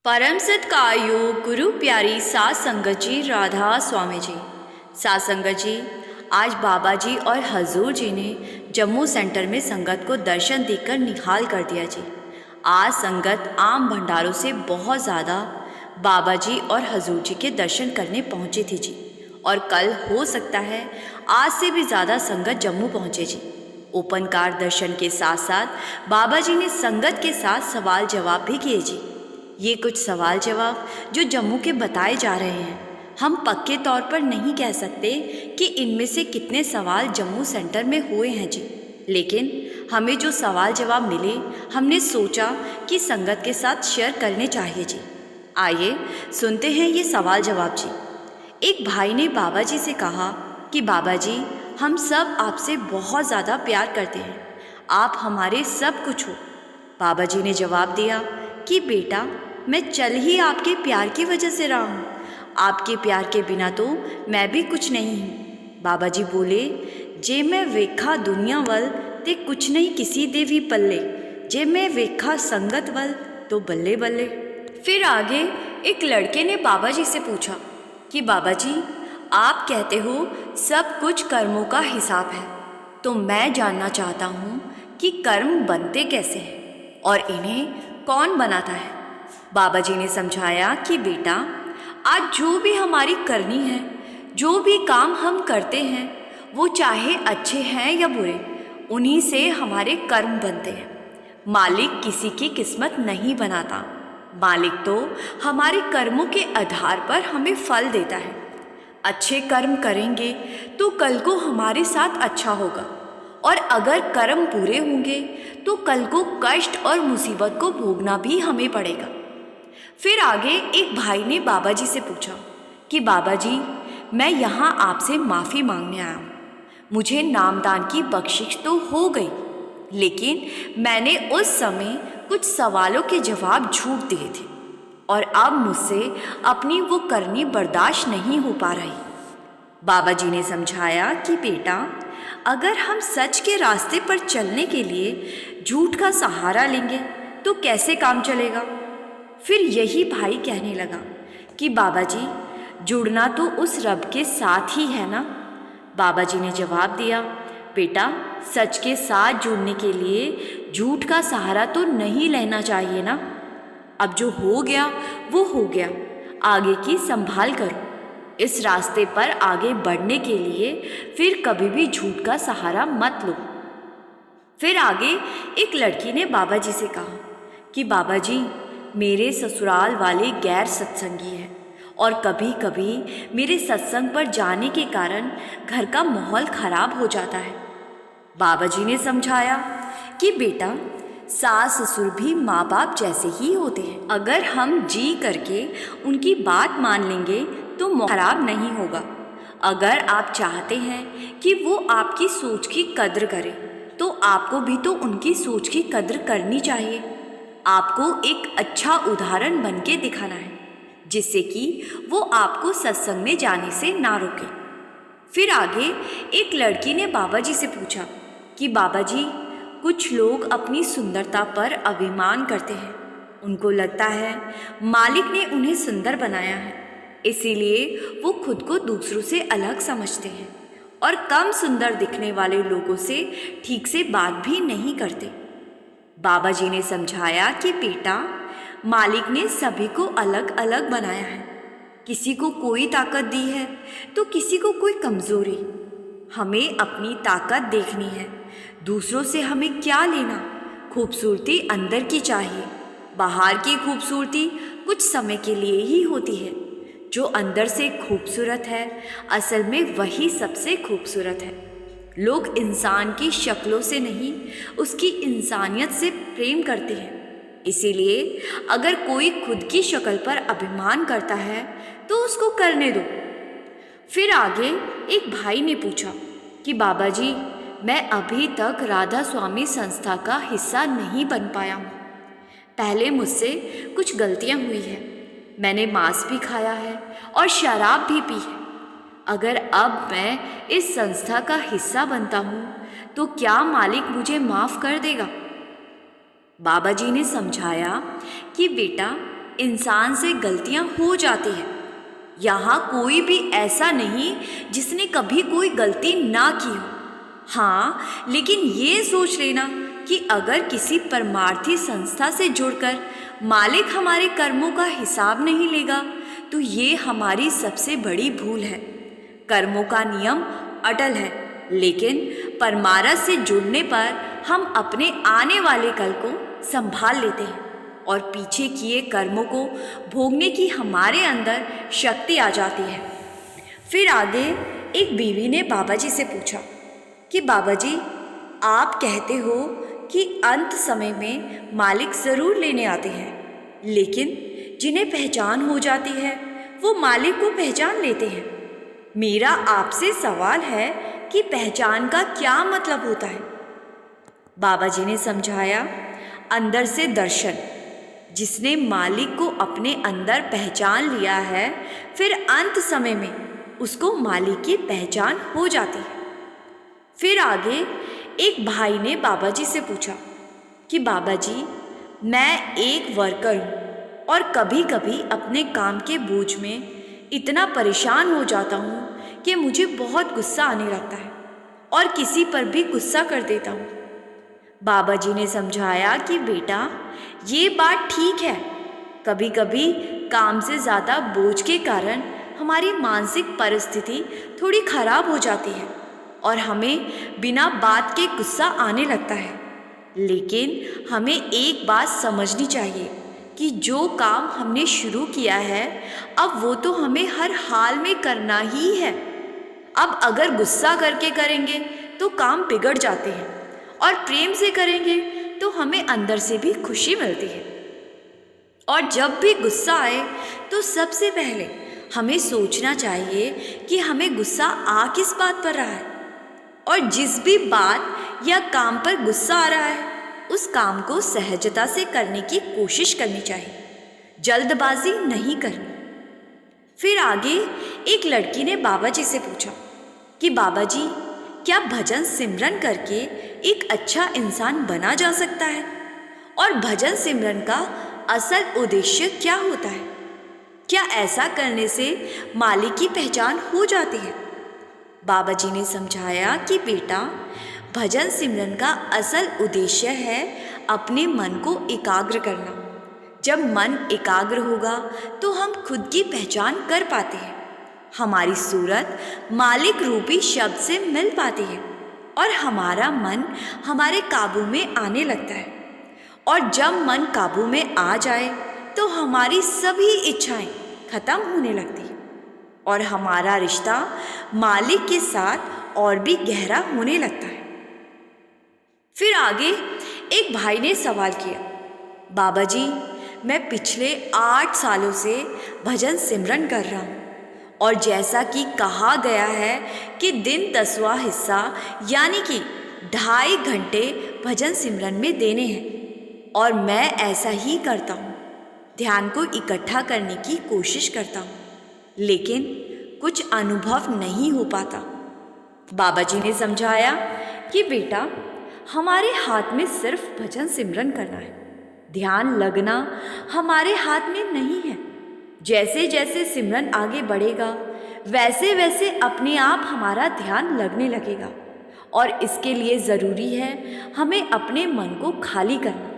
परम सत्कायो गुरु प्यारी सात संगत जी राधा स्वामी जी। सात संगत जी, आज बाबा जी और हजूर जी ने जम्मू सेंटर में संगत को दर्शन देकर निहाल कर दिया जी। आज संगत आम भंडारों से बहुत ज़्यादा बाबा जी और हजूर जी के दर्शन करने पहुँचे थे जी। और कल हो सकता है आज से भी ज़्यादा संगत जम्मू पहुँचे जी। ओपन कार दर्शन के साथ साथ बाबा जी ने संगत के साथ सवाल जवाब भी किए जी। ये कुछ सवाल जवाब जो जम्मू के बताए जा रहे हैं, हम पक्के तौर पर नहीं कह सकते कि इनमें से कितने सवाल जम्मू सेंटर में हुए हैं जी, लेकिन हमें जो सवाल जवाब मिले हमने सोचा कि संगत के साथ शेयर करने चाहिए जी। आइए सुनते हैं ये सवाल जवाब जी। एक भाई ने बाबा जी से कहा कि बाबा जी, हम सब आपसे बहुत ज़्यादा प्यार करते हैं, आप हमारे सब कुछ हो। बाबा जी ने जवाब दिया कि बेटा, मैं चल ही आपके प्यार की वजह से रहा हूँ, आपके प्यार के बिना तो मैं भी कुछ नहीं हूँ। बाबा जी बोले, जे मैं वेखा दुनिया वल ते कुछ नहीं किसी दे भी पल्ले, जे मैं वेखा संगत वल तो बल्ले बल्ले। फिर आगे एक लड़के ने बाबा जी से पूछा कि बाबा जी, आप कहते हो सब कुछ कर्मों का हिसाब है, तो मैं जानना चाहता हूँ कि कर्म बनते कैसे हैं और इन्हें कौन बनाता है। बाबा जी ने समझाया कि बेटा, आज जो भी हमारी करनी है, जो भी काम हम करते हैं, वो चाहे अच्छे हैं या बुरे, उन्हीं से हमारे कर्म बनते हैं। मालिक किसी की किस्मत नहीं बनाता, मालिक तो हमारे कर्मों के आधार पर हमें फल देता है। अच्छे कर्म करेंगे तो कल को हमारे साथ अच्छा होगा, और अगर कर्म बुरे होंगे तो कल को कष्ट और मुसीबत को भोगना भी हमें पड़ेगा। फिर आगे एक भाई ने बाबा जी से पूछा कि बाबा जी, मैं यहाँ आपसे माफ़ी मांगने आया हूँ। मुझे नामदान की बख्शिश तो हो गई, लेकिन मैंने उस समय कुछ सवालों के जवाब झूठ दिए थे और अब मुझसे अपनी वो करनी बर्दाश्त नहीं हो पा रही। बाबा जी ने समझाया कि बेटा, अगर हम सच के रास्ते पर चलने के लिए झूठ का सहारा लेंगे तो कैसे काम चलेगा। फिर यही भाई कहने लगा कि बाबा जी, जुड़ना तो उस रब के साथ ही है ना। बाबा जी ने जवाब दिया, बेटा, सच के साथ जुड़ने के लिए झूठ का सहारा तो नहीं लेना चाहिए ना। अब जो हो गया वो हो गया, आगे की संभाल करो। इस रास्ते पर आगे बढ़ने के लिए फिर कभी भी झूठ का सहारा मत लो। फिर आगे एक लड़की ने बाबा जी से कहा कि बाबा जी, मेरे ससुराल वाले गैर सत्संगी हैं और कभी कभी मेरे सत्संग पर जाने के कारण घर का माहौल खराब हो जाता है। बाबा जी ने समझाया कि बेटा, सास ससुर भी माँ बाप जैसे ही होते हैं, अगर हम जी करके उनकी बात मान लेंगे तो माहौल खराब नहीं होगा। अगर आप चाहते हैं कि वो आपकी सोच की कद्र करें तो आपको भी तो उनकी सोच की कद्र करनी चाहिए। आपको एक अच्छा उदाहरण बन के दिखाना है, जिससे कि वो आपको सत्संग में जाने से ना रोके। फिर आगे एक लड़की ने बाबा जी से पूछा कि बाबा जी, कुछ लोग अपनी सुंदरता पर अभिमान करते हैं। उनको लगता है मालिक ने उन्हें सुंदर बनाया है, इसीलिए वो खुद को दूसरों से अलग समझते हैं और कम सुंदर दिखने वाले लोगों से ठीक से बात भी नहीं करते। बाबा जी ने समझाया कि बेटा, मालिक ने सभी को अलग अलग बनाया है। किसी को कोई ताकत दी है तो किसी को कोई कमज़ोरी। हमें अपनी ताकत देखनी है, दूसरों से हमें क्या लेना। खूबसूरती अंदर की चाहिए, बाहर की खूबसूरती कुछ समय के लिए ही होती है। जो अंदर से खूबसूरत है, असल में वही सबसे खूबसूरत है। लोग इंसान की शक्लों से नहीं, उसकी इंसानियत से प्रेम करते हैं। इसीलिए अगर कोई खुद की शक्ल पर अभिमान करता है तो उसको करने दो। फिर आगे एक भाई ने पूछा कि बाबा जी, मैं अभी तक राधा स्वामी संस्था का हिस्सा नहीं बन पाया हूँ। पहले मुझसे कुछ गलतियाँ हुई हैं, मैंने मांस भी खाया है और शराब भी पी है। अगर अब मैं इस संस्था का हिस्सा बनता हूँ तो क्या मालिक मुझे माफ़ कर देगा। बाबा जी ने समझाया कि बेटा, इंसान से गलतियां हो जाती हैं। यहाँ कोई भी ऐसा नहीं जिसने कभी कोई गलती ना की हो। हाँ, लेकिन ये सोच लेना कि अगर किसी परमार्थी संस्था से जुड़कर मालिक हमारे कर्मों का हिसाब नहीं लेगा तो ये हमारी सबसे बड़ी भूल है। कर्मों का नियम अटल है, लेकिन परमारथ से जुड़ने पर हम अपने आने वाले कल को संभाल लेते हैं और पीछे किए कर्मों को भोगने की हमारे अंदर शक्ति आ जाती है। फिर आगे एक बीवी ने बाबा जी से पूछा कि बाबा जी, आप कहते हो कि अंत समय में मालिक ज़रूर लेने आते हैं, लेकिन जिन्हें पहचान हो जाती है वो मालिक को पहचान लेते हैं। मेरा आपसे सवाल है कि पहचान का क्या मतलब होता है? बाबा जी ने समझाया, अंदर से दर्शन। जिसने मालिक को अपने अंदर पहचान लिया है, फिर अंत समय में उसको मालिक की पहचान हो जाती है। फिर आगे एक भाई ने बाबा जी से पूछा कि बाबा जी, मैं एक वर्कर हूँ और कभी कभी अपने काम के बोझ में इतना परेशान हो जाता हूँ कि मुझे बहुत गुस्सा आने लगता है और किसी पर भी गुस्सा कर देता हूँ। बाबा जी ने समझाया कि बेटा, ये बात ठीक है। कभी कभी काम से ज़्यादा बोझ के कारण हमारी मानसिक परिस्थिति थोड़ी खराब हो जाती है और हमें बिना बात के गुस्सा आने लगता है। लेकिन हमें एक बात समझनी चाहिए कि जो काम हमने शुरू किया है, अब वो तो हमें हर हाल में करना ही है। अब अगर गुस्सा करके करेंगे तो काम बिगड़ जाते हैं और प्रेम से करेंगे तो हमें अंदर से भी खुशी मिलती है। और जब भी गुस्सा आए तो सबसे पहले हमें सोचना चाहिए कि हमें गुस्सा आ किस बात पर रहा है, और जिस भी बात या काम पर गुस्सा आ रहा है उस काम को सहजता से करने की कोशिश करनी चाहिए, जल्दबाजी नहीं करनी। फिर आगे एक लड़की ने बाबा जी से पूछा कि बाबा जी, क्या भजन सिमरन करके एक अच्छा इंसान बना जा सकता है? और भजन सिमरन का असल उद्देश्य क्या होता है? क्या ऐसा करने से मालिक की पहचान हो जाती है? बाबा जी ने समझाया कि बेटा, भजन सिमरन का असल उद्देश्य है अपने मन को एकाग्र करना। जब मन एकाग्र होगा तो हम खुद की पहचान कर पाते हैं। हमारी सूरत मालिक रूपी शब्द से मिल पाती है और हमारा मन हमारे काबू में आने लगता है। और जब मन काबू में आ जाए तो हमारी सभी इच्छाएं खत्म होने लगती हैं और हमारा रिश्ता मालिक के साथ और भी गहरा होने लगता है। फिर आगे एक भाई ने सवाल किया, बाबा जी, मैं पिछले 8 सालों से भजन सिमरन कर रहा हूँ और जैसा कि कहा गया है कि दिन 10वां हिस्सा यानी कि 2.5 घंटे भजन सिमरन में देने हैं और मैं ऐसा ही करता हूँ। ध्यान को इकट्ठा करने की कोशिश करता हूँ, लेकिन कुछ अनुभव नहीं हो पाता। बाबा जी ने समझाया कि बेटा, हमारे हाथ में सिर्फ भजन सिमरन करना है, ध्यान लगना हमारे हाथ में नहीं है। जैसे जैसे सिमरन आगे बढ़ेगा वैसे वैसे अपने आप हमारा ध्यान लगने लगेगा और इसके लिए ज़रूरी है हमें अपने मन को खाली करना।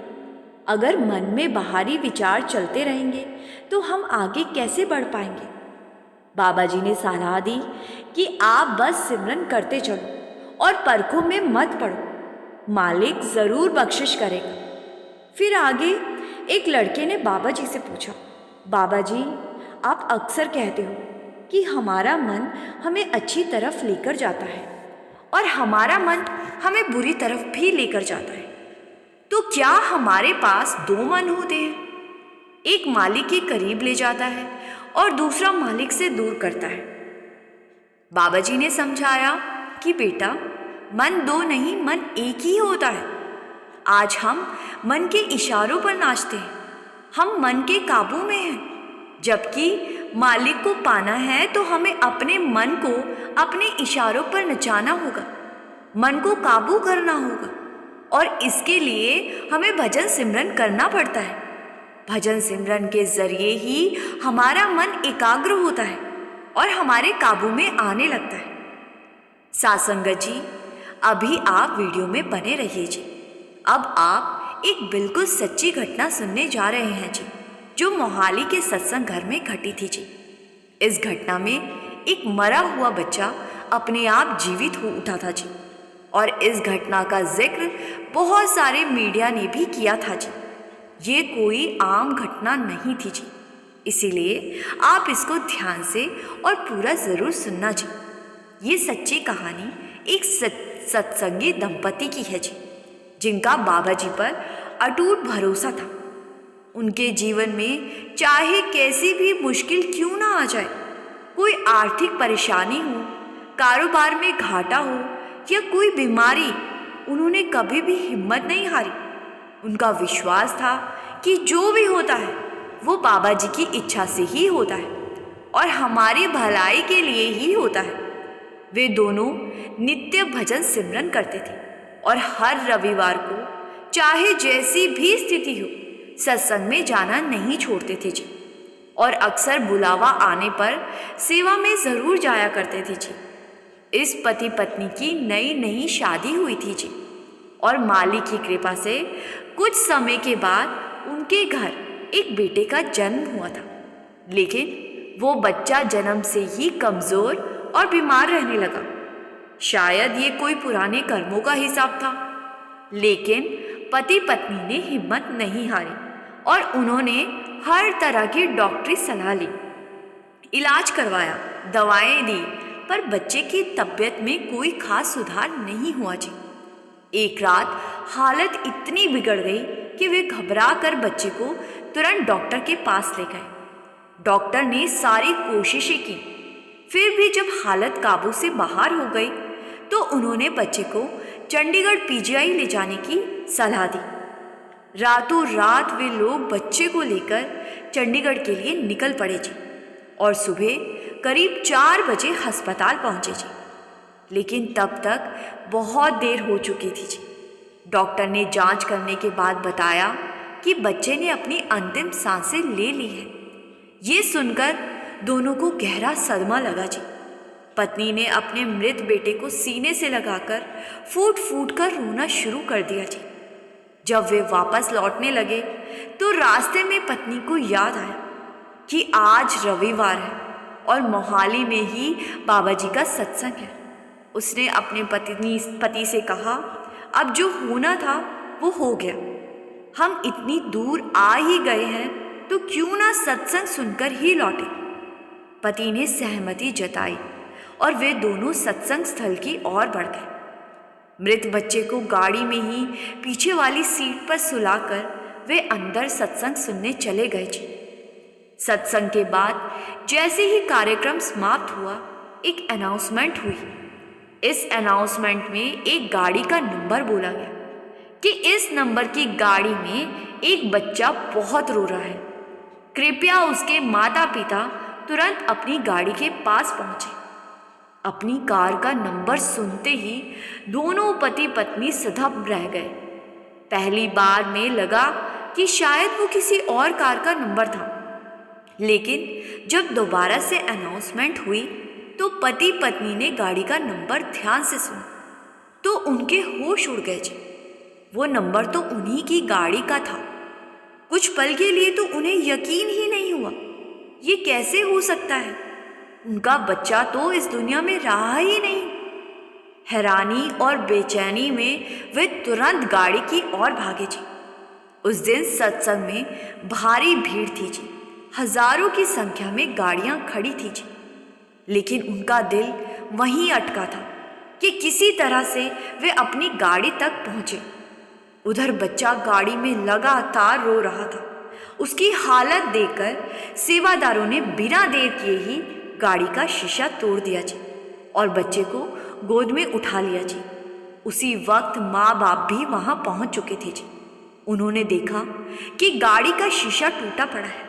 अगर मन में बाहरी विचार चलते रहेंगे तो हम आगे कैसे बढ़ पाएंगे? बाबा जी ने सलाह दी कि आप बस सिमरन करते चलो और परखों में मत पड़ो, मालिक ज़रूर बख्शिश करेगा। फिर आगे एक लड़के ने बाबा जी से पूछा, बाबा जी, आप अक्सर कहते हो कि हमारा मन हमें अच्छी तरफ लेकर जाता है और हमारा मन हमें बुरी तरफ भी लेकर जाता है, तो क्या हमारे पास 2 मन होते हैं? एक मालिक के करीब ले जाता है और दूसरा मालिक से दूर करता है। बाबा जी ने समझाया कि बेटा, मन 2 नहीं, मन एक ही होता है। आज हम मन के इशारों पर नाचते हैं, हम मन के काबू में हैं, जबकि मालिक को पाना है तो हमें अपने मन को अपने इशारों पर नचाना होगा, मन को काबू करना होगा और इसके लिए हमें भजन सिमरन करना पड़ता है। भजन सिमरन के जरिए ही हमारा मन एकाग्र होता है और हमारे काबू में आने लगता है। साथ संगत जी, अभी आप वीडियो में बने रहिए जी। अब आप एक बिल्कुल सच्ची घटना सुनने जा रहे हैं जी, जो मोहाली के सत्संग घर में घटी थी जी। इस घटना में एक मरा हुआ बच्चा अपने आप जीवित हो उठा था जी, और इस घटना का जिक्र बहुत सारे मीडिया ने भी किया था जी। ये कोई आम घटना नहीं थी जी, इसीलिए आप इसको ध्यान से और पूरा ज़रूर सुनना जी। ये सच्ची कहानी एक सत्संगी दंपति की है जी, जिनका बाबा जी पर अटूट भरोसा था। उनके जीवन में चाहे कैसी भी मुश्किल क्यों ना आ जाए, कोई आर्थिक परेशानी हो, कारोबार में घाटा हो या कोई बीमारी, उन्होंने कभी भी हिम्मत नहीं हारी। उनका विश्वास था कि जो भी होता है वो बाबा जी की इच्छा से ही होता है और हमारी भलाई के लिए ही होता है। वे दोनों नित्य भजन सिमरन करते थे और हर रविवार को चाहे जैसी भी स्थिति हो, सत्संग में जाना नहीं छोड़ते थे जी, और अक्सर बुलावा आने पर सेवा में ज़रूर जाया करते थे जी। इस पति पत्नी की नई नई शादी हुई थी जी, और मालिक की कृपा से कुछ समय के बाद उनके घर एक बेटे का जन्म हुआ था। लेकिन वो बच्चा जन्म से ही कमज़ोर और बीमार रहने लगा। शायद ये कोई पुराने कर्मों का हिसाब था, लेकिन पति पत्नी ने हिम्मत नहीं हारी और उन्होंने हर तरह की डॉक्टरी सलाह ली, इलाज करवाया, दवाएं दी, पर बच्चे की तबीयत में कोई खास सुधार नहीं हुआ जी। एक रात हालत इतनी बिगड़ गई कि वे घबरा कर बच्चे को तुरंत डॉक्टर के पास ले गए। डॉक्टर ने सारी कोशिशें की, फिर भी जब हालत काबू से बाहर हो गई तो उन्होंने बच्चे को चंडीगढ़ पीजीआई ले जाने की सलाह दी। रातों रात वे लोग बच्चे को लेकर चंडीगढ़ के लिए निकल पड़े जी, और सुबह करीब 4 बजे अस्पताल पहुंचे जी। लेकिन तब तक बहुत देर हो चुकी थी जी। डॉक्टर ने जांच करने के बाद बताया कि बच्चे ने अपनी अंतिम सांसें ले ली है। ये सुनकर दोनों को गहरा सदमा लगा जी। पत्नी ने अपने मृत बेटे को सीने से लगाकर फूट फूट कर रोना शुरू कर दिया जी। जब वे वापस लौटने लगे तो रास्ते में पत्नी को याद आया कि आज रविवार है और मोहाली में ही बाबा जी का सत्संग है। उसने अपने पति से कहा, अब जो होना था वो हो गया, हम इतनी दूर आ ही गए हैं तो क्यों ना सत्संग सुनकर ही लौटे। पति ने सहमति जताई और वे दोनों सत्संग स्थल की ओर बढ़ गए। मृत बच्चे को गाड़ी में ही पीछे वाली सीट पर सुलाकर वे अंदर सत्संग सुनने चले गए जी। सत्संग के बाद जैसे ही कार्यक्रम समाप्त हुआ, एक अनाउंसमेंट हुई। इस अनाउंसमेंट में एक गाड़ी का नंबर बोला गया कि इस नंबर की गाड़ी में एक बच्चा बहुत रो रहा है, कृपया उसके माता पिता तुरंत अपनी गाड़ी के पास पहुंचे। अपनी कार का नंबर सुनते ही दोनों पति पत्नी सधब रह गए। पहली बार में लगा कि शायद वो किसी और कार का नंबर था, लेकिन जब दोबारा से अनाउंसमेंट हुई तो पति पत्नी ने गाड़ी का नंबर ध्यान से सुना तो उनके होश उड़ गए जी। वो नंबर तो उन्हीं की गाड़ी का था। कुछ पल के लिए तो उन्हें यकीन ही नहीं हुआ, ये कैसे हो सकता है, उनका बच्चा तो इस दुनिया में रहा ही नहीं। हैरानी और बेचैनी में वे तुरंत गाड़ी की ओर भागे जी। उस दिन सत्संग में भारी भीड़ थी जी, हजारों की संख्या में गाड़ियां खड़ी थी जी। लेकिन उनका दिल वहीं अटका था कि किसी तरह से वे अपनी गाड़ी तक पहुंचे। उधर बच्चा गाड़ी में लगातार रो रहा था। उसकी हालत देखकर सेवादारों ने बिना देर किए ही गाड़ी का शीशा तोड़ दिया जी और बच्चे को गोद में उठा लिया जी। उसी वक्त माँ बाप भी वहां पहुंच चुके थे जी। उन्होंने देखा कि गाड़ी का शीशा टूटा पड़ा है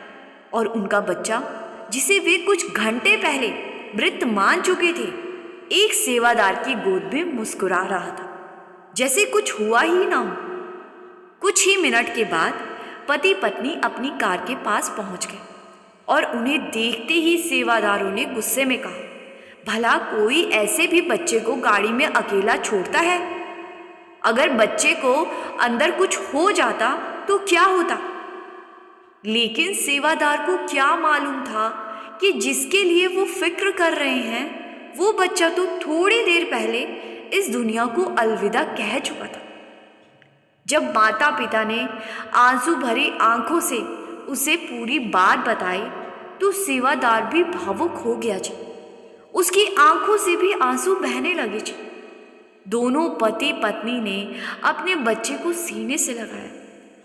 और उनका बच्चा, जिसे वे कुछ घंटे पहले मृत मान चुके थे, एक सेवादार की गोद में मुस्कुरा रहा था, जैसे कुछ हुआ ही ना हो। कुछ ही मिनट के बाद पति पत्नी अपनी कार के पास पहुंच गए और उन्हें देखते ही सेवादारों ने गुस्से में कहा, भला कोई ऐसे भी बच्चे को गाड़ी में अकेला छोड़ता है? अगर बच्चे को अंदर कुछ हो जाता तो क्या होता? लेकिन सेवादार को क्या मालूम था कि जिसके लिए वो फिक्र कर रहे हैं वो बच्चा तो थोड़ी देर पहले इस दुनिया को अलविदा कह चुका था। जब माता पिता ने आंसू भरी आंखों से उसे पूरी बात बताई तो सेवादार भी भावुक हो गया जी। उसकी आंखों से भी आंसू बहने लगे जी। दोनों पति पत्नी ने अपने बच्चे को सीने से लगाया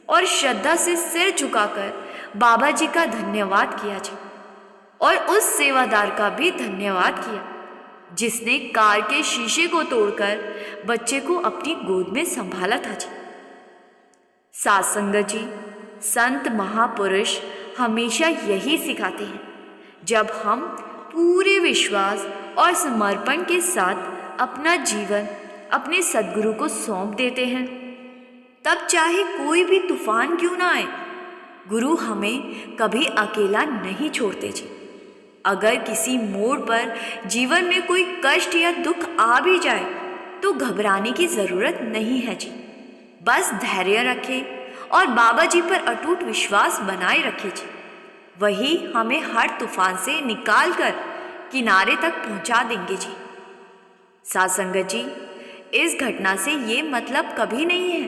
और श्रद्धा से सिर झुकाकर बाबा जी का धन्यवाद किया जी, और उस सेवादार का भी धन्यवाद किया जिसने कार के शीशे को तोड़कर बच्चे को अपनी गोद में संभाला था जी। साथ संगत जी, संत महापुरुष हमेशा यही सिखाते हैं, जब हम पूरे विश्वास और समर्पण के साथ अपना जीवन अपने सद्गुरु को सौंप देते हैं, तब चाहे कोई भी तूफान क्यों ना आए, गुरु हमें कभी अकेला नहीं छोड़ते जी। अगर किसी मोड़ पर जीवन में कोई कष्ट या दुख आ भी जाए तो घबराने की ज़रूरत नहीं है जी। बस धैर्य रखें और बाबा जी पर अटूट विश्वास बनाए रखें जी। वही हमें हर तूफान से निकाल कर किनारे तक पहुंचा देंगे जी। साथ संगत जी, इस घटना से ये मतलब कभी नहीं है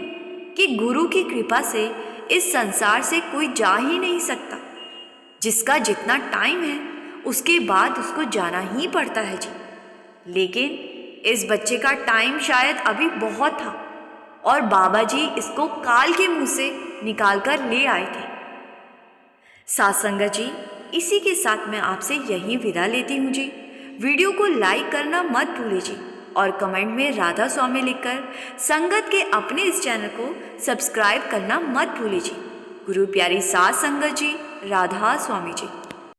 कि गुरु की कृपा से इस संसार से कोई जा ही नहीं सकता। जिसका जितना टाइम है उसके बाद उसको जाना ही पड़ता है जी। लेकिन इस बच्चे का टाइम शायद अभी बहुत था और बाबा जी इसको काल के मुंह से निकाल कर ले आए थे। साथ संगत जी, इसी के साथ मैं आपसे यही विदा लेती हूँ जी। वीडियो को लाइक करना मत भूलिए जी और कमेंट में राधा स्वामी लिखकर संगत के अपने इस चैनल को सब्सक्राइब करना मत भूलिए जी। गुरु प्यारी साथ संगत जी, राधा स्वामी जी।